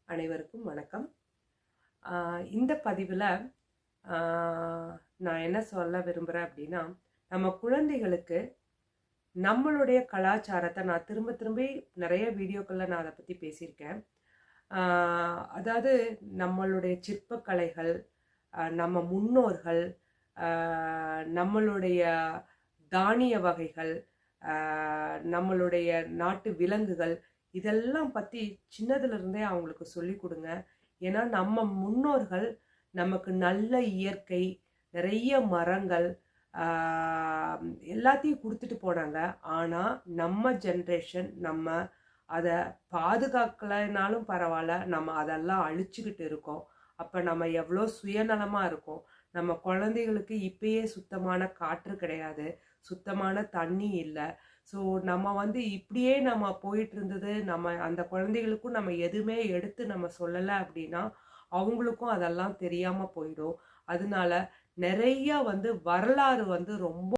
அனைவருக்கும் வணக்கம். இந்த பதிவில் நான் என்ன சொல்ல விரும்புகிறேன் அப்படின்னா, நம்ம குழந்தைகளுக்கு நம்மளுடைய கலாச்சாரத்தை நான் திரும்ப திரும்பி நிறைய வீடியோக்களில் நான் அதை பற்றி பேசியிருக்கேன். அதாவது நம்மளுடைய சிற்பக்கலைகள், நம்ம முன்னோர்கள், நம்மளுடைய தானிய வகைகள், நம்மளுடைய நாட்டு விலங்குகள், இதெல்லாம் பற்றி சின்னதுலேருந்தே அவங்களுக்கு சொல்லி கொடுங்க. ஏன்னா நம்ம முன்னோர்கள் நமக்கு நல்ல இயற்கை, நிறைய மரங்கள் எல்லாத்தையும் கொடுத்துட்டு போனாங்க. ஆனால் நம்ம ஜென்ரேஷன் நம்ம அதை பாதுகாக்கலைனாலும் பரவாயில்ல, நம்ம அதெல்லாம் அழிச்சுக்கிட்டு இருக்கோம். அப்போ நம்ம எவ்வளோ சுயநலமாக இருக்கோம். நம்ம குழந்தைகளுக்கு இப்பயே சுத்தமான காற்று கிடையாது, சுத்தமான தண்ணி இல்லை. ஸோ நம்ம இப்படியே நம்ம போயிட்டு இருந்தது. நம்ம அந்த குழந்தைகளுக்கும் நம்ம எதுவுமே எடுத்து நம்ம சொல்லலை அப்படின்னா அவங்களுக்கும் அதெல்லாம் தெரியாமல் போயிடும். அதனால நிறைய வரலாறு ரொம்ப